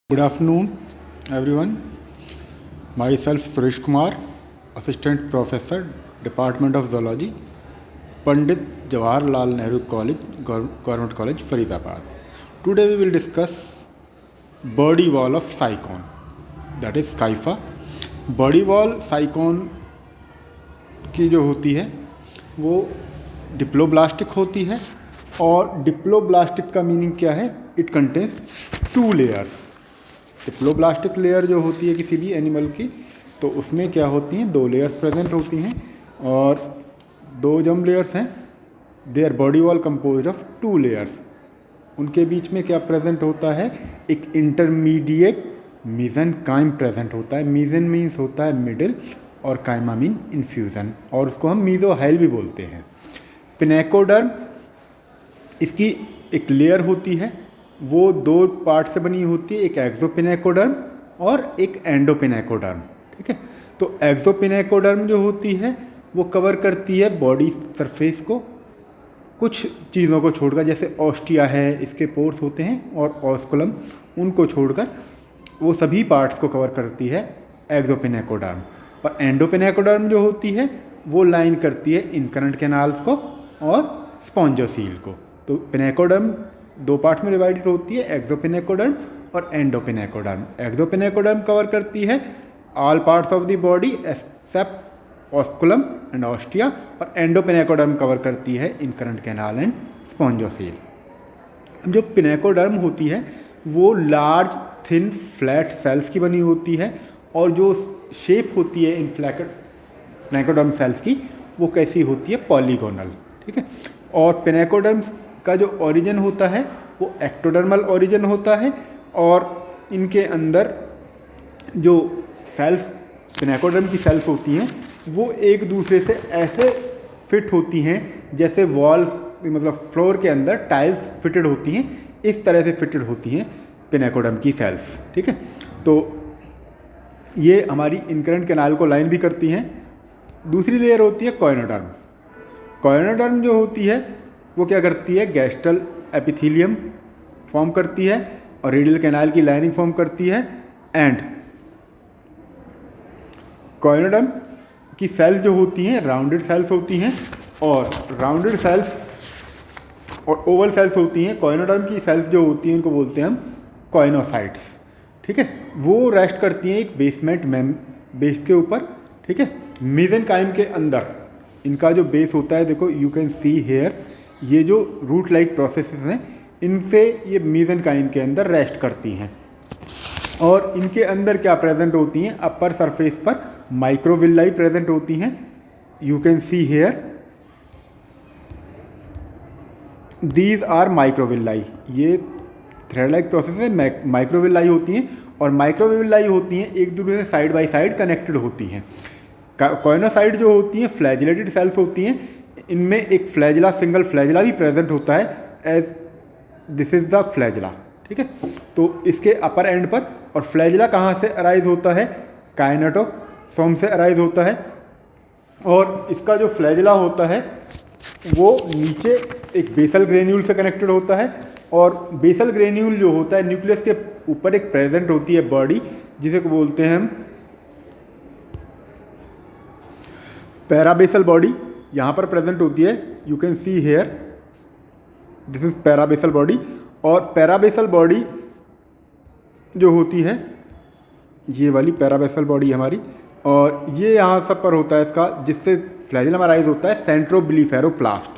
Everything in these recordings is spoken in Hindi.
Good afternoon, everyone. Myself Suresh Kumar, Assistant Professor, Department of Zoology, Pandit Jawaharlal Nehru College, Government College, Faridabad. Today we will discuss body wall of cycone, that is Scypha. Body wall sycon की जो होती है वो डिप्लोब्लास्टिक होती है, और डिप्लोब्लास्टिक का मीनिंग क्या है? It contains 2 layers. Diploblastic layer जो होती है किसी भी एनिमल की, तो उसमें क्या होती हैं? 2 लेयर्स प्रेजेंट होती हैं, और 2 जम लेयर्स हैं। Their body wall composed of 2 layers. उनके बीच में क्या प्रेजेंट होता है? एक इंटरमीडिएट मीजेनकाइम प्रेजेंट होता है। मीजेन मीन्स होता है मिडिल, और काइमा मीन इन्फ्यूज़न, और उसको हम मीजोहाइल भी बोलते हैं। पिनेकोडर्म, इसकी एक लेयर होती है, वो 2 पार्ट से बनी होती है, एक एक्सोपिनेकोडर्म और एक एंडोपिनेकोडर्म। ठीक है, तो एक्सोपिनेकोडर्म जो होती है वो कवर करती है बॉडी सरफेस को, कुछ चीज़ों को छोड़कर, जैसे ऑस्टिया है, इसके पोर्स होते हैं, और ऑस्कुलम, उनको छोड़कर वो सभी पार्ट्स को कवर करती है एक्सोपिनेकोडर्म। और एंडोपिनेकोडर्म जो होती है वो लाइन करती है इनकरेंट कैनाल्स को और स्पॉन्जोसील को। तो पिनेकोडर्म 2 पार्ट्स में डिवाइडेड होती है, एक्सोपिनेकोडर्म और एंडोपिनेकोडर्म। एक्सोपिनेकोडर्म कवर करती है all parts of the body except osculum and ostia, और एंडोपिनेकोडर्म कवर करती है इनकरेंट कैनाल एंड स्पॉन्जोसील। जो पिनेकोडर्म होती है वो लार्ज थिन फ्लैट सेल्स की बनी होती है, और जो शेप होती है इन पिनेकोडर्म सेल्स की वो कैसी होती है? पॉलीगोनल। ठीक है, और पिनेकोडर्म्स का जो ओरिजिन होता है वो एक्टोडर्मल ओरिजिन होता है, और इनके अंदर जो सेल्स पिनेकोडर्म की सेल्स होती हैं वो एक दूसरे से ऐसे फिट होती हैं जैसे वॉल्स, मतलब फ्लोर के अंदर टाइल्स फिटेड होती हैं, इस तरह से फिटेड होती हैं पिनेकोडर्म की सेल्स। ठीक है, तो ये हमारी इनकरेंट कैनाल को लाइन भी करती हैं। दूसरी लेयर होती है कॉइनोडर्म। कॉइनोडर्म जो होती है वो क्या करती है? गैस्ट्रल एपिथेलियम फॉर्म करती है, और रेडियल कैनाल की लाइनिंग फॉर्म करती है। एंड कॉइनोडर्म की सेल्स जो होती हैं राउंडेड सेल्स होती हैं, और राउंडेड सेल्स और ओवल सेल्स होती हैं। कॉइनोडर्म की सेल्स जो होती हैं उनको बोलते हैं हम कॉइनोसाइट्स। ठीक है, वो रेस्ट करती हैं एक बेसमेंट बेस के ऊपर। ठीक है, मीजेनकाइम के अंदर इनका जो बेस होता है, देखो यू कैन सी हेयर, ये जो रूट लाइक प्रोसेसेस हैं इनसे ये मीजेनकाइम के अंदर रेस्ट करती हैं। और इनके अंदर क्या प्रेजेंट होती हैं? अपर सरफेस पर माइक्रोविल्लाई प्रेजेंट होती हैं, you can see here, these are microvilli. ये थ्रेड लाइक प्रोसेस में माइक्रोविल्लाई होती हैं, और माइक्रोविल्लाई होती हैं एक दूसरे से साइड बाय साइड कनेक्टेड होती हैं। कॉइनोसाइट जो होती हैं फ्लैजिलेटेड सेल्स होती हैं, इनमें एक फ्लैजिला, सिंगल फ्लैजिला भी प्रेजेंट होता है, as this is the flagella. ठीक है, तो इसके अपर एंड पर, और फ्लैजिला कहाँ से अराइज होता है? काइनेटोसोम से अराइज होता है, और इसका जो फ्लैजिला होता है वो नीचे एक बेसल ग्रेन्यूल से कनेक्टेड होता है, और बेसल ग्रेन्यूल जो होता है न्यूक्लियस के ऊपर एक प्रेजेंट होती है बॉडी, जिसे को बोलते हैं हम पैराबेसल बॉडी। यहाँ पर प्रेजेंट होती है, you can see here, this is parabasal body. और पैराबेसल बॉडी जो होती है ये वाली पैराबेसल बॉडी हमारी, और ये यहाँ सब पर होता है इसका, जिससे फ्लैजिलम अराइज होता है सेंट्रोबिलीफेरोप्लास्ट।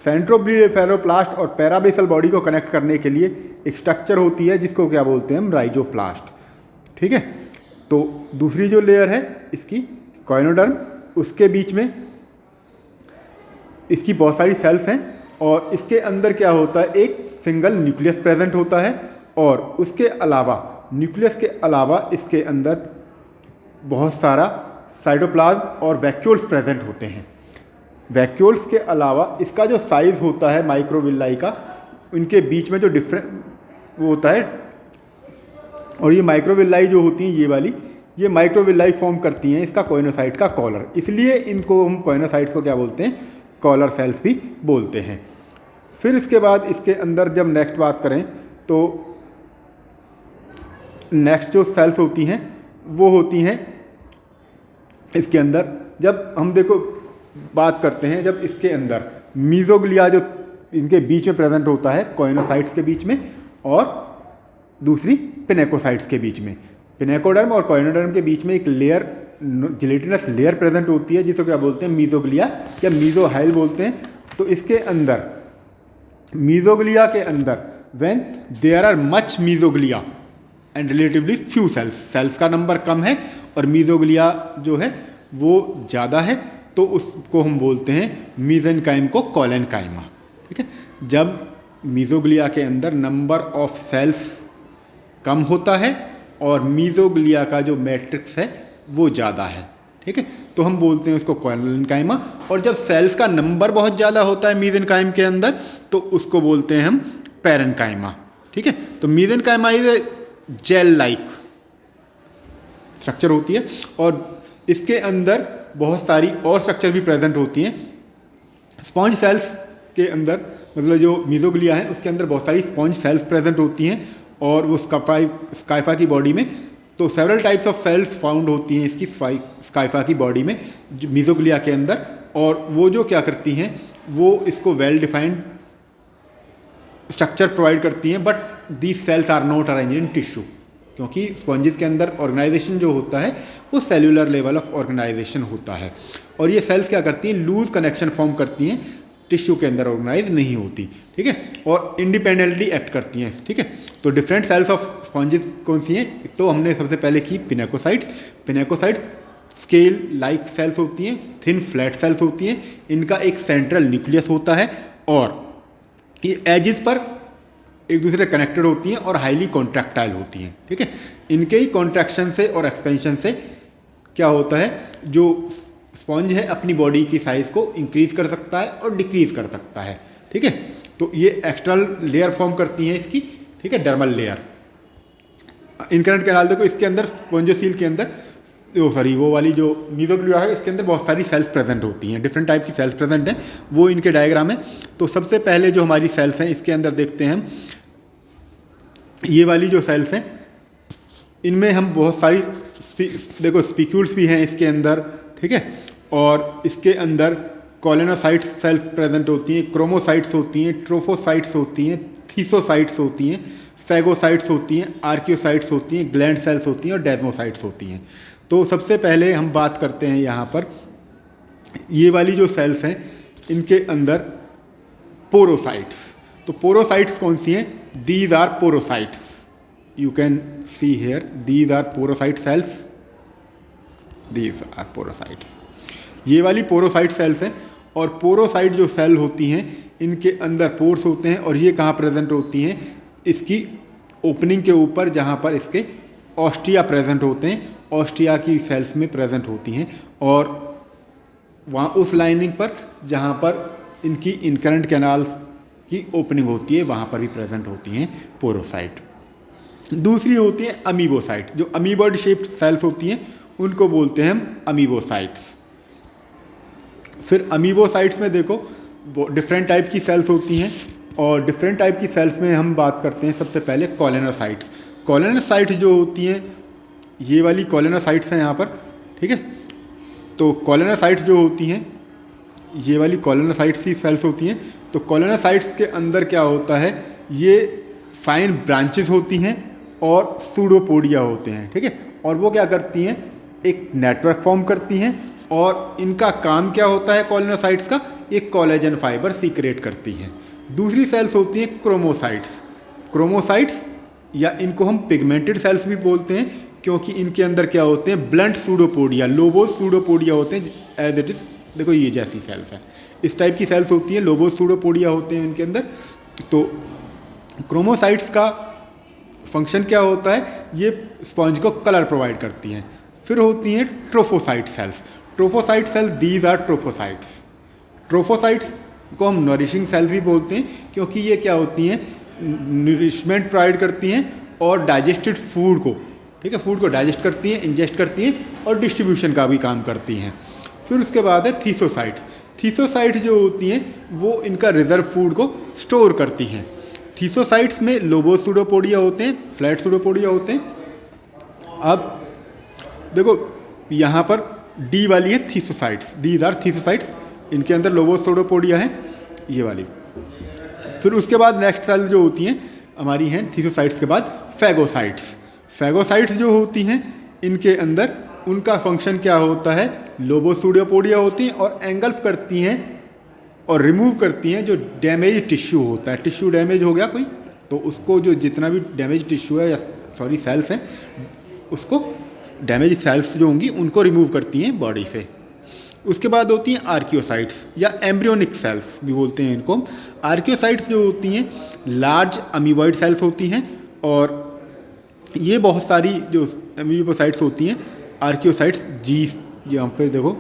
सेंट्रोबिलीफेरोप्लास्ट और पैराबेसल बॉडी को कनेक्ट करने के लिए एक स्ट्रक्चर होती है जिसको क्या बोलते हैं हम? राइजोप्लास्ट। ठीक है, तो दूसरी जो लेयर है इसकी कॉइनोडर्म, उसके बीच में इसकी बहुत सारी सेल्स हैं, और इसके अंदर क्या होता है? एक सिंगल न्यूक्लियस प्रेजेंट होता है, और उसके अलावा न्यूक्लियस के अलावा इसके अंदर बहुत सारा साइटोप्लाज्म और वैक्यूल्स प्रेजेंट होते हैं। वैक्यूल्स के अलावा इसका जो साइज़ होता है माइक्रोविल्लाई का, उनके बीच में जो डिफरेंट वो होता है, और ये माइक्रोविल्लाई जो होती हैं ये वाली, ये माइक्रोविल्लाई फॉर्म करती हैं इसका कॉइनोसाइट का कॉलर। इसलिए इनको हम कॉइनोसाइट्स को क्या बोलते हैं? कॉलर सेल्स भी बोलते हैं। फिर इसके बाद इसके अंदर जब नेक्स्ट बात करें तो नेक्स्ट जो सेल्स होती हैं वो होती हैं इसके अंदर, जब हम देखो बात करते हैं, जब इसके अंदर मीजोग्लिया जो इनके बीच में प्रेजेंट होता है कॉइनोसाइट्स के बीच में, और दूसरी पिनेकोसाइट्स के बीच में। पिनेकोडर्म और कॉइनोडर्म के बीच में एक लेयर, जिलेटिनस लेयर प्रेजेंट होती है जिसको क्या बोलते हैं, मीजोग्लिया या मीजोहाइल बोलते हैं। तो इसके अंदर मीजोग्लिया के अंदर when there are much mesoglea and relatively few cells, cells का नंबर कम है और मीजोग्लिया जो है वो ज़्यादा है, तो उसको हम बोलते हैं मीजेनकाइम को कॉलेनकाइमा। ठीक है, जब मीजोग्लिया के अंदर नंबर ऑफ सेल्स कम होता है और मीजोग्लिया का जो मैट्रिक्स है वो ज़्यादा है, ठीक है, तो हम बोलते हैं उसको कॉलेनकाइमा। और जब सेल्स का नंबर बहुत ज़्यादा होता है मीजेनकाइम के अंदर तो उसको बोलते हैं हम पैरेनकाइमा। ठीक है, तो mesenchyma is a gel like structure होती है और इसके अंदर बहुत सारी और स्ट्रक्चर भी प्रेजेंट होती हैं। स्पॉन्ज सेल्स के अंदर, मतलब जो मीजोग्लिया है उसके अंदर बहुत सारी स्पॉन्ज सेल्स प्रेजेंट होती हैं और वो स्काइफा की बॉडी में, तो several types of cells found होती हैं इसकी स्काइफा की बॉडी में मीजोग्लिया के अंदर, और वो जो क्या करती हैं वो इसको वेल डिफाइंड स्ट्रक्चर प्रोवाइड करती हैं, but these cells are not arranged in tissue, क्योंकि स्पॉन्जेस के अंदर ऑर्गेनाइजेशन जो होता है वो सेल्यूलर लेवल ऑफ ऑर्गेनाइजेशन होता है, और ये सेल्स क्या करती हैं, लूज कनेक्शन फॉर्म करती हैं, टिश्यू के अंदर ऑर्गेनाइज नहीं होती। ठीक है, और इंडिपेंडेंटली एक्ट करती हैं। ठीक है, तो डिफरेंट सेल्स ऑफ स्पॉन्जेस कौन सी हैं, तो हमने सबसे पहले की pinacocytes. Pinacocytes scale like sales होती हैं, थिन फ्लैट सेल्स होती हैं, इनका एक सेंट्रल न्यूक्लियस होता है और ये एजेस पर एक दूसरे से कनेक्टेड होती हैं और हाईली कॉन्ट्रैक्टाइल होती हैं। ठीक है, इनके ही कॉन्ट्रैक्शन से और एक्सपेंशन से क्या होता है, जो स्पॉन्ज है अपनी बॉडी की साइज़ को इंक्रीज कर सकता है और डिक्रीज कर सकता है। ठीक है, तो ये एक्सटर्नल लेयर फॉर्म करती हैं इसकी। ठीक है, डर्मल लेयर। इनकरेंट कैनाल देखो, इसके अंदर स्पॉन्जोसील के अंदर वो वाली जो मीजोग्लिया है इसके अंदर बहुत सारी सेल्स प्रेजेंट होती हैं, डिफरेंट टाइप की सेल्स प्रेजेंट हैं, वो इनके डायग्राम है। तो सबसे पहले जो हमारी सेल्स हैं इसके अंदर देखते हैं हम, ये वाली जो सेल्स हैं इनमें हम बहुत सारी देखो स्पीक्यूल्स भी हैं इसके अंदर। ठीक है, और इसके अंदर कॉलोनोसाइट्स सेल्स प्रेजेंट होती हैं, क्रोमोसाइट्स होती हैं, ट्रोफोसाइट्स होती हैं, थीसोसाइट्स होती हैं, फैगोसाइट्स होती हैं, आर्कियोसाइट्स होती हैं, ग्लैंड सेल्स होती हैं और डेस्मोसाइट्स होती हैं। तो सबसे पहले हम बात करते हैं यहाँ पर ये वाली जो सेल्स हैं इनके अंदर पोरोसाइट्स। तो पोरोसाइट्स कौन सी हैं, these are porocytes, you can see here, these are porocyte cells, these are porocytes. ये वाली पोरोसाइट सेल्स हैं, और पोरोसाइट जो सेल होती हैं इनके अंदर पोर्स होते हैं, और ये कहाँ प्रेजेंट होती हैं, इसकी ओपनिंग के ऊपर जहाँ पर इसके ऑस्टिया प्रेजेंट होते हैं, ऑस्टिया की सेल्स में प्रेजेंट होती हैं, और वहाँ उस लाइनिंग पर जहाँ पर इनकी इनकरेंट कैनाल्स की ओपनिंग होती है वहाँ पर भी प्रेजेंट होती हैं पोरोसाइट। दूसरी होती है अमीबोसाइट, जो अमीबॉड शेप्ड सेल्स होती हैं उनको बोलते हैं हम अमीबोसाइट्स। फिर अमीबोसाइट्स में देखो डिफरेंट टाइप की सेल्स होती हैं, और डिफरेंट टाइप की सेल्स में हम बात करते हैं सबसे पहले कॉलोनोसाइट्स। कॉलोनोसाइट जो होती हैं, ये वाली कॉलोनोसाइट्स हैं यहाँ पर। ठीक है, तो कॉलोनोसाइट्स जो होती हैं ये वाली कॉलोनोसाइट्स ही सेल्स होती हैं। तो कॉलोनोसाइट्स के अंदर क्या होता है, ये फाइन ब्रांचेस होती हैं और सूडोपोडिया होते हैं। ठीक है, और वो क्या करती हैं, एक नेटवर्क फॉर्म करती हैं, और इनका काम क्या होता है कॉलोनोसाइट्स का, एक कोलेजन फाइबर सीक्रेट करती हैं। दूसरी सेल्स होती हैं क्रोमोसाइट्स। क्रोमोसाइट्स या इनको हम पिगमेंटेड सेल्स भी बोलते हैं, क्योंकि इनके अंदर क्या होते हैं, ब्लंट सूडोपोडिया, लोबोस सूडोपोडिया होते हैं, एज इट इज देखो ये जैसी सेल्स हैं, इस टाइप की सेल्स होती हैं, लोबोस सूडोपोडिया होते हैं इनके अंदर। तो क्रोमोसाइट्स का फंक्शन क्या होता है, ये स्पॉन्ज को कलर प्रोवाइड करती हैं। फिर होती हैं trophocyte cells. Trophocyte cells, these are trophocytes. Trophocytes को हम नरिशिंग सेल्स भी बोलते हैं, क्योंकि ये क्या होती हैं, नरिशमेंट प्रोवाइड करती हैं और डाइजेस्टेड फूड को, ठीक है, फूड को डाइजेस्ट करती हैं, इंजेस्ट करती हैं और डिस्ट्रीब्यूशन का भी काम करती हैं। फिर उसके बाद है थीसोसाइट्स। थीसोसाइट्स जो होती हैं वो इनका रिजर्व फूड को स्टोर करती हैं। थीसोसाइट्स में लोबोस सूडोपोडिया होते हैं, फ्लैट सूडोपोडिया होते हैं, अब देखो यहाँ पर डी वाली है थीसोसाइट्स, दीज आर थीसोसाइट्स, इनके अंदर लोबोसोडोपोडिया है ये वाली। फिर उसके बाद नेक्स्ट सेल जो होती हैं हमारी हैं थीसोसाइट्स के बाद फैगोसाइट्स। फैगोसाइट्स जो होती हैं इनके अंदर उनका फंक्शन क्या होता है, लोबोसोडोपोडिया होती हैं और एंगल्फ करती हैं और रिमूव करती हैं जो डैमेज टिश्यू होता है। टिश्यू डैमेज हो गया कोई तो उसको, जो जितना भी डैमेज टिश्यू है या सॉरी सेल्स हैं, उसको डैमेज सेल्स जो होंगी उनको रिमूव करती हैं बॉडी से। उसके बाद होती हैं आर्कियोसाइट्स या एम्ब्रियोनिक सेल्स भी बोलते हैं इनको। आर्कियोसाइट्स जो होती हैं लार्ज अमीबॉइड सेल्स होती हैं और ये बहुत सारी जो अमीबोसाइट्स होती हैं आर्कियोसाइट्स, जी यहाँ पे देखो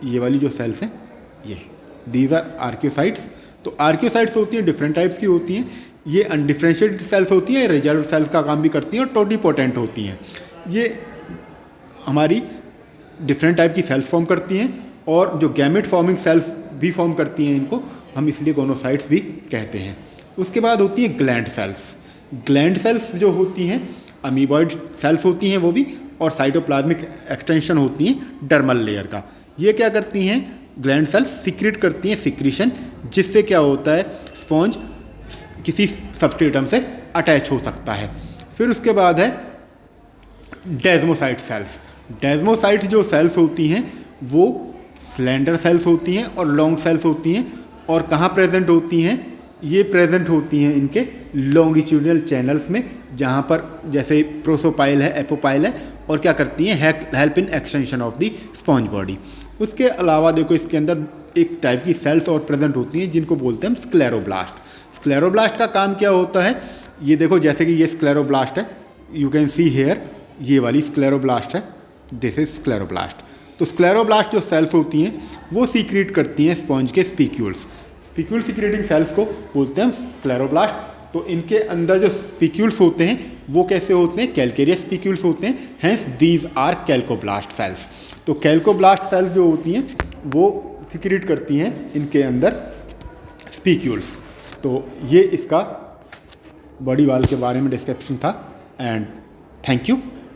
ये वाली जो सेल्स हैं ये दीज आर आर्कियोसाइट्स। तो आर्कियोसाइट्स होती हैं डिफरेंट टाइप्स की होती हैं, ये अनडिफ्रेंशिएटेड सेल्स होती हैं, रिजर्व सेल्स का काम भी करती हैं और टोटिपोटेंट होती हैं। ये हमारी डिफरेंट टाइप की सेल्स फॉर्म करती हैं और जो गैमेट फॉर्मिंग सेल्स भी फॉर्म करती हैं, इनको हम इसलिए गोनोसाइट्स भी कहते हैं। उसके बाद होती हैं ग्लैंड सेल्स। ग्लैंड सेल्स जो होती हैं अमीबॉइड सेल्स होती हैं वो भी, और साइटोप्लाज्मिक एक्सटेंशन होती हैं डर्मल लेयर का। ये क्या करती हैं, ग्लैंड सेल्स सिक्रेट करती हैं सिक्रीशन, जिससे क्या होता है स्पॉन्ज किसी सबस्ट्रेटम से अटैच हो सकता है। फिर उसके बाद है डेज़्मोसाइट सेल्स। डेज़्मोसाइट जो सेल्स होती हैं वो स्लेंडर सेल्स होती हैं और लॉन्ग सेल्स होती हैं, और कहाँ प्रेजेंट होती हैं, ये प्रेजेंट होती हैं इनके लॉन्गिट्यूडिनल चैनल्स में, जहाँ पर जैसे प्रोसोपाइल है, एपोपाइल है, और क्या करती हैं help in extension of the sponge body. उसके अलावा देखो इसके अंदर एक टाइप की सेल्स और प्रेजेंट होती हैं जिनको बोलते हैं हम स्क्लेरोब्लास्ट। स्क्लेरोब्लास्ट का काम क्या होता है, ये देखो जैसे कि ये स्क्लेरोब्लास्ट है, यू कैन सी हेयर, ये वाली स्क्लेरोब्लास्ट है, दिस इज स्क्लेरोब्लास्ट। तो स्क्लेरोब्लास्ट जो सेल्स होती हैं वो सीक्रेट करती हैं स्पॉन्ज के स्पीक्यूल्स। स्पीक्यूल सीक्रेटिंग सेल्स को बोलते हैं स्क्लेरोब्लास्ट। तो इनके अंदर जो स्पीक्यूल्स होते हैं वो कैसे होते हैं, कैल्केरियस स्पीक्यूल्स होते हैं, हैंस दीज आर कैल्कोब्लास्ट सेल्स। तो कैल्कोब्लास्ट सेल्स जो होती हैं वो सीक्रेट करती हैं इनके अंदर स्पीक्यूल्स। तो ये इसका बॉडी वाल के बारे में डिस्क्रिप्शन था, एंड थैंक यू।